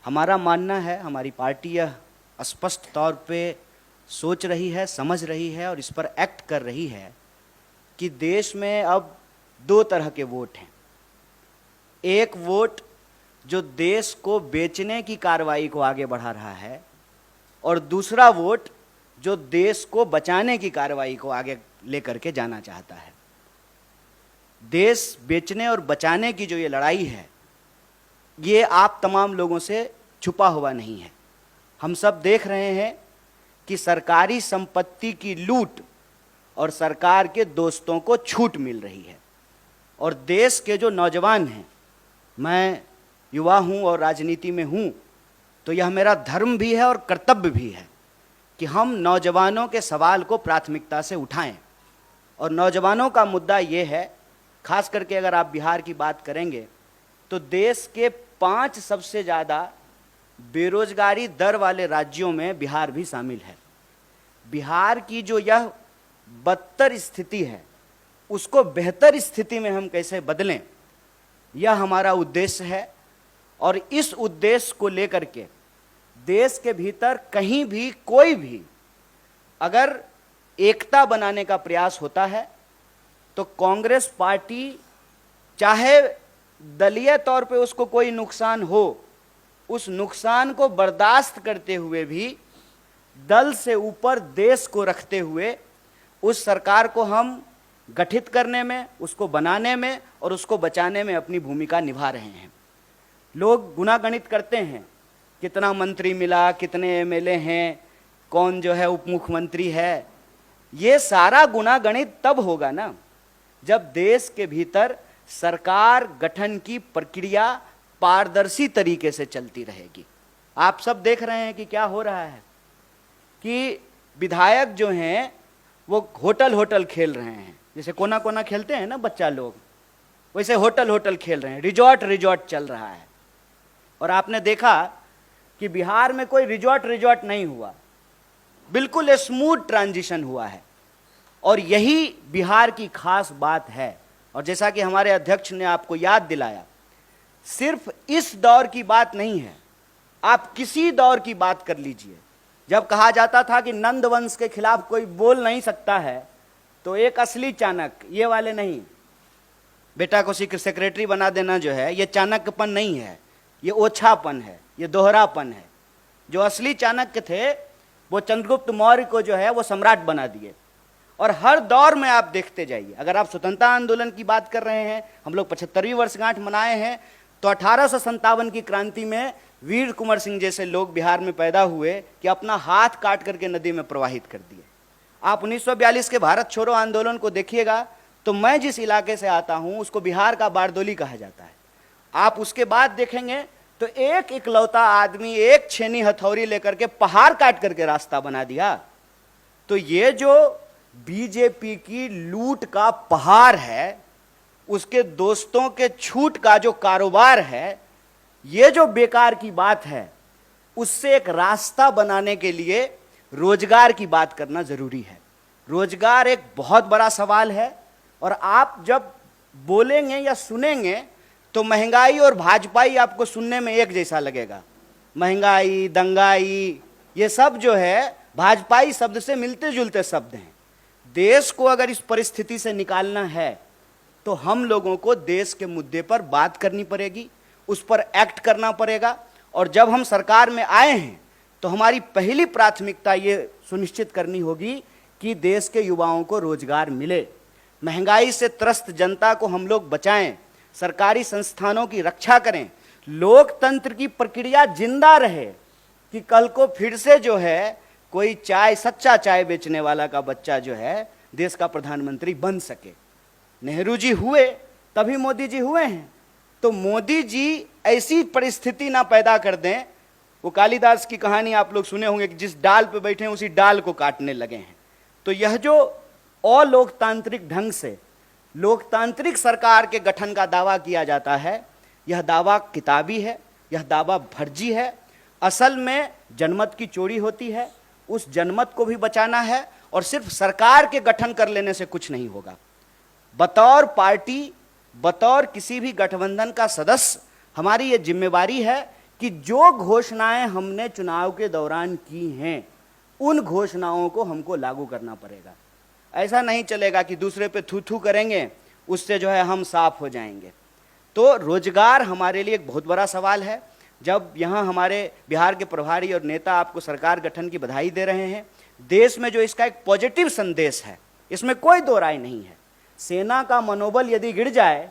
हमारा मानना है, हमारी पार्टी यह स्पष्ट तौर पे सोच रही है, समझ रही है और इस पर एक्ट कर रही है कि देश में अब दो तरह के वोट हैं। एक वोट जो देश को बेचने की कार्रवाई को आगे बढ़ा रहा है और दूसरा वोट जो देश को बचाने की कार्रवाई को आगे लेकर के जाना चाहता है। देश बेचने और बचाने की जो ये लड़ाई है, ये आप तमाम लोगों से छुपा हुआ नहीं है। हम सब देख रहे हैं कि सरकारी संपत्ति की लूट और सरकार के दोस्तों को छूट मिल रही है। और देश के जो नौजवान हैं, मैं युवा हूं और राजनीति में हूं, तो यह मेरा धर्म भी है और कर्तव्य भी है कि हम नौजवानों के सवाल को प्राथमिकता से उठाएं। और नौजवानों का मुद्दा ये है, खास करके अगर आप बिहार की बात करेंगे तो देश के 5 सबसे ज़्यादा बेरोजगारी दर वाले राज्यों में बिहार भी शामिल है। बिहार की जो यह बदतर स्थिति है, उसको बेहतर स्थिति में हम कैसे बदलें, यह हमारा उद्देश्य है। और इस उद्देश्य को लेकर के देश के भीतर कहीं भी कोई भी अगर एकता बनाने का प्रयास होता है तो कांग्रेस पार्टी, चाहे दलीय तौर पे उसको कोई नुकसान हो, उस नुकसान को बर्दाश्त करते हुए भी दल से ऊपर देश को रखते हुए उस सरकार को हम गठित करने में, उसको बनाने में और उसको बचाने में अपनी भूमिका निभा रहे हैं। लोग गुणागणित करते हैं, कितना मंत्री मिला, कितने एमएलए हैं, कौन जो है उप मुख्यमंत्री है। ये सारा गुणागणित तब होगा ना जब देश के भीतर सरकार गठन की प्रक्रिया पारदर्शी तरीके से चलती रहेगी। आप सब देख रहे हैं कि क्या हो रहा है कि विधायक जो हैं वो होटल खेल रहे हैं। जैसे कोना कोना खेलते हैं ना बच्चा लोग, वैसे होटल खेल रहे हैं, रिजॉर्ट चल रहा है। और आपने देखा कि बिहार में कोई रिजॉर्ट नहीं हुआ, बिल्कुल स्मूथ ट्रांजिशन हुआ है। और यही बिहार की खास बात है। और जैसा कि हमारे अध्यक्ष ने आपको याद दिलाया, सिर्फ इस दौर की बात नहीं है, आप किसी दौर की बात कर लीजिए। जब कहा जाता था कि नंद वंश के खिलाफ कोई बोल नहीं सकता है, तो एक असली चाणक्य, ये वाले नहीं, बेटा को सेक्रेटरी बना देना जो है, ये चाणक्यपन नहीं है, ये ओछापन है, ये दोहरापन है। जो असली चाणक्य थे वो चंद्रगुप्त मौर्य को जो है वो सम्राट बना दिए। और हर दौर में आप देखते जाइए, अगर आप स्वतंत्रता आंदोलन की बात कर रहे हैं, हम लोग 75वीं वर्षगांठ मनाए हैं, तो 1857 की क्रांति में वीर कुंवर सिंह जैसे लोग बिहार में पैदा हुए कि अपना हाथ काट करके नदी में प्रवाहित कर दिए। आप 1942 के भारत छोड़ो आंदोलन को देखिएगा, तो मैं जिस इलाके से आता हूं उसको बिहार का बारदोली कहा जाता है। आप उसके बाद देखेंगे तो एक इकलौता आदमी एक छेनी हथौड़ी लेकर के पहाड़ काट करके रास्ता बना दिया। तो ये जो बीजेपी की लूट का पहाड़ है, उसके दोस्तों के छूट का जो कारोबार है, ये जो बेकार की बात है, उससे एक रास्ता बनाने के लिए रोजगार की बात करना जरूरी है। रोजगार एक बहुत बड़ा सवाल है। और आप जब बोलेंगे या सुनेंगे तो महंगाई और भाजपाई आपको सुनने में एक जैसा लगेगा। महंगाई, दंगाई, ये सब जो है भाजपाई शब्द से मिलते जुलते शब्द हैं। देश को अगर इस परिस्थिति से निकालना है तो हम लोगों को देश के मुद्दे पर बात करनी पड़ेगी, उस पर एक्ट करना पड़ेगा। और जब हम सरकार में आए हैं तो हमारी पहली प्राथमिकता ये सुनिश्चित करनी होगी कि देश के युवाओं को रोजगार मिले, महंगाई से त्रस्त जनता को हम लोग बचाएं, सरकारी संस्थानों की रक्षा करें, लोकतंत्र की प्रक्रिया जिंदा रहे कि कल को फिर से जो है कोई चाय, सच्चा चाय बेचने वाला का बच्चा जो है देश का प्रधानमंत्री बन सके। नेहरू जी हुए तभी मोदी जी हुए हैं, तो मोदी जी ऐसी परिस्थिति ना पैदा कर दें। वो कालिदास की कहानी आप लोग सुने होंगे कि जिस डाल पे बैठे हैं उसी डाल को काटने लगे हैं। तो यह जो अलोकतांत्रिक ढंग से लोकतांत्रिक सरकार के गठन का दावा किया जाता है, यह दावा किताबी है, यह दावा फर्जी है। असल में जनमत की चोरी होती है, उस जनमत को भी बचाना है। और सिर्फ सरकार के गठन कर लेने से कुछ नहीं होगा। बतौर पार्टी, बतौर किसी भी गठबंधन का सदस्य, हमारी ये जिम्मेवारी है कि जो घोषणाएं हमने चुनाव के दौरान की हैं उन घोषणाओं को हमको लागू करना पड़ेगा। ऐसा नहीं चलेगा कि दूसरे पे थू थू करेंगे, उससे जो है हम साफ हो जाएंगे। तो रोजगार हमारे लिए एक बहुत बड़ा सवाल है। जब यहाँ हमारे बिहार के प्रभारी और नेता आपको सरकार गठन की बधाई दे रहे हैं, देश में जो इसका एक पॉजिटिव संदेश है, इसमें कोई दो राय नहीं है। सेना का मनोबल यदि गिर जाए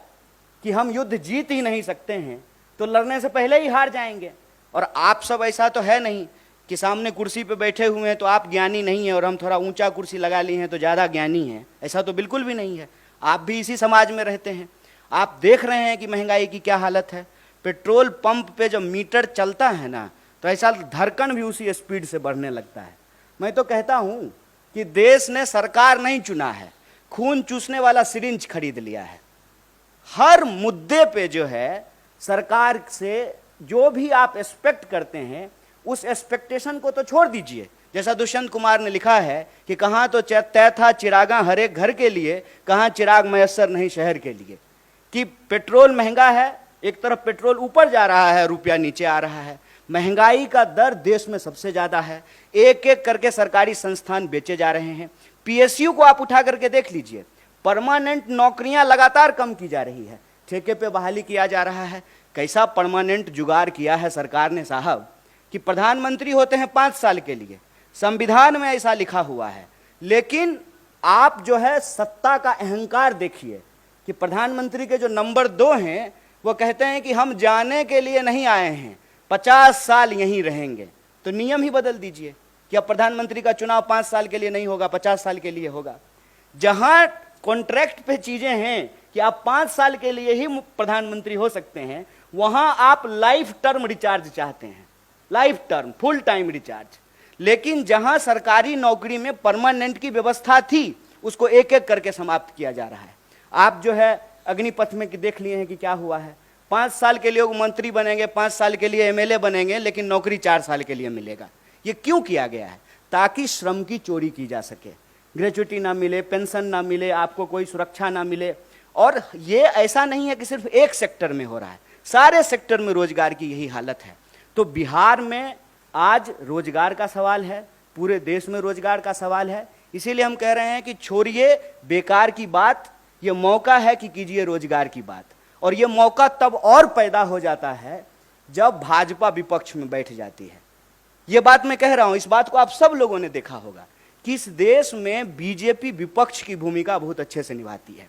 कि हम युद्ध जीत ही नहीं सकते हैं तो लड़ने से पहले ही हार जाएंगे। और आप सब ऐसा तो है नहीं कि सामने कुर्सी पे बैठे हुए हैं तो आप ज्ञानी नहीं हैं और हम थोड़ा ऊंचा कुर्सी लगा लिए हैं तो ज़्यादा ज्ञानी हैं, ऐसा तो बिल्कुल भी नहीं है। आप भी इसी समाज में रहते हैं। आप देख रहे हैं कि महंगाई की क्या हालत है। पेट्रोल पंप पे जब मीटर चलता है ना तो ऐसा धड़कन भी उसी स्पीड से बढ़ने लगता है। मैं तो कहता हूँ कि देश ने सरकार नहीं चुना है, खून चूसने वाला सिरिंज खरीद लिया है। हर मुद्दे पे जो है सरकार से जो भी आप एक्सपेक्ट करते हैं उस एक्सपेक्टेशन को तो छोड़ दीजिए। जैसा दुष्यंत कुमार ने लिखा है कि कहाँ तो तय था चिरागा हर एक घर के लिए, कहाँ चिराग मयस्सर नहीं शहर के लिए। कि पेट्रोल महंगा है, एक तरफ पेट्रोल ऊपर जा रहा है, रुपया नीचे आ रहा है। महंगाई का दर देश में सबसे ज़्यादा है। एक एक करके सरकारी संस्थान बेचे जा रहे हैं। पीएसयू को आप उठा करके देख लीजिए, परमानेंट नौकरियां लगातार कम की जा रही है, ठेके पे बहाली किया जा रहा है। कैसा परमानेंट जुगाड़ किया है सरकार ने साहब कि प्रधानमंत्री होते हैं 5 साल के लिए, संविधान में ऐसा लिखा हुआ है। लेकिन आप जो है सत्ता का अहंकार देखिए कि प्रधानमंत्री के जो नंबर 2 हैं वो कहते हैं कि हम जाने के लिए नहीं आए हैं, 50 साल यहीं रहेंगे। तो नियम ही बदल दीजिए कि अब प्रधानमंत्री का चुनाव 5 साल के लिए नहीं होगा, 50 साल के लिए होगा। जहां कॉन्ट्रैक्ट पे चीजें हैं कि आप 5 साल के लिए ही प्रधानमंत्री हो सकते हैं, वहां आप लाइफ टर्म रिचार्ज चाहते हैं, life term full time recharge. लेकिन जहां सरकारी नौकरी में परमानेंट की व्यवस्था थी उसको एक एक करके समाप्त किया जा रहा है। आप जो है अग्निपथ में देख लिए हैं कि क्या हुआ है। 5 साल के लिए वो मंत्री बनेंगे, 5 साल के लिए एमएलए बनेंगे, लेकिन नौकरी 4 साल के लिए मिलेगा। ये क्यों किया गया है? ताकि श्रम की चोरी की जा सके, ग्रेच्युटी ना मिले, पेंशन ना मिले, आपको कोई सुरक्षा ना मिले। और ये ऐसा नहीं है कि सिर्फ एक सेक्टर में हो रहा है, सारे सेक्टर में रोजगार की यही हालत है। तो बिहार में आज रोजगार का सवाल है, पूरे देश में रोजगार का सवाल है। इसीलिए हम कह रहे हैं कि छोड़िए बेकार की बात, ये मौका है कि कीजिए रोजगार की बात। और ये मौका तब और पैदा हो जाता है जब भाजपा विपक्ष में बैठ जाती है। ये बात मैं कह रहा हूं, इस बात को आप सब लोगों ने देखा होगा कि इस देश में बीजेपी विपक्ष की भूमिका बहुत अच्छे से निभाती है।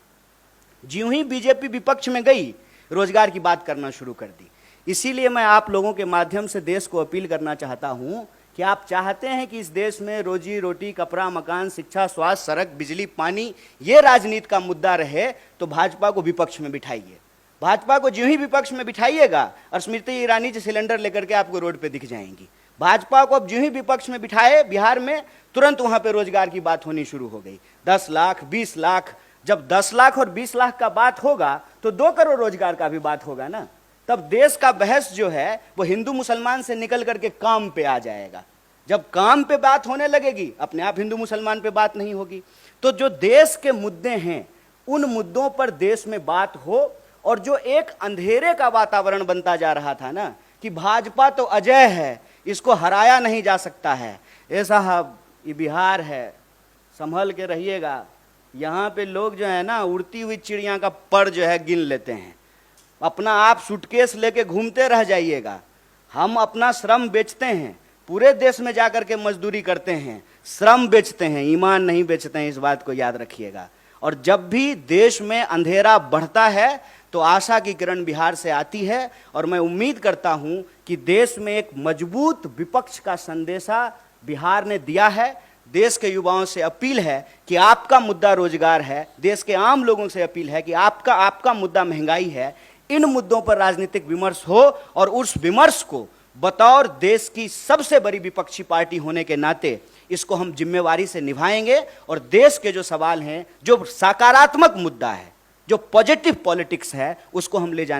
ज्यों ही बीजेपी विपक्ष में गई, रोजगार की बात करना शुरू कर दी। इसीलिए मैं आप लोगों के माध्यम से देश को अपील करना चाहता हूं कि आप चाहते हैं कि इस देश में रोजी रोटी, कपड़ा, मकान, शिक्षा, स्वास्थ्य, सड़क, बिजली, पानी, ये राजनीति का मुद्दा रहे तो भाजपा को विपक्ष में बिठाइए। भाजपा को ज्यों ही विपक्ष में बिठाइएगा और स्मृति ईरानी जी सिलेंडर लेकर के आपको रोड पे दिख जाएंगी। भाजपा को अब ज्यों ही विपक्ष में बिठाए बिहार में, तुरंत वहां पे रोजगार की बात होनी शुरू हो गई। 10 लाख, 20 लाख, जब 10 लाख और 20 लाख का बात होगा तो 2 करोड़ रोजगार का भी बात होगा ना। तब देश का बहस जो है वो हिंदू मुसलमान से निकल करके काम पे आ जाएगा। जब काम पे बात होने लगेगी, अपने आप हिंदू मुसलमान पे बात नहीं होगी। तो जो देश के मुद्दे हैं उन मुद्दों पर देश में बात हो। और जो एक अंधेरे का वातावरण बनता जा रहा था ना कि भाजपा तो अजय है, इसको हराया नहीं जा सकता है, ए साहब ये बिहार है, संभल के रहिएगा। यहाँ पे लोग जो है ना उड़ती हुई चिड़िया का पर जो है गिन लेते हैं। अपना आप सूटकेस लेके घूमते रह जाइएगा। हम अपना श्रम बेचते हैं, पूरे देश में जाकर के मजदूरी करते हैं, श्रम बेचते हैं, ईमान नहीं बेचते हैं, इस बात को याद रखिएगा। और जब भी देश में अंधेरा बढ़ता है तो आशा की किरण बिहार से आती है। और मैं उम्मीद करता हूं कि देश में एक मजबूत विपक्ष का संदेशा बिहार ने दिया है। देश के युवाओं से अपील है कि आपका मुद्दा रोजगार है, देश के आम लोगों से अपील है कि आपका मुद्दा महंगाई है। इन मुद्दों पर राजनीतिक विमर्श हो और उस विमर्श को बतौर देश की सबसे बड़ी विपक्षी पार्टी होने के नाते इसको हम जिम्मेवारी से निभाएंगे। और देश के जो सवाल हैं, जो सकारात्मक मुद्दा है, जो पॉजिटिव पॉलिटिक्स है, उसको हम ले जाने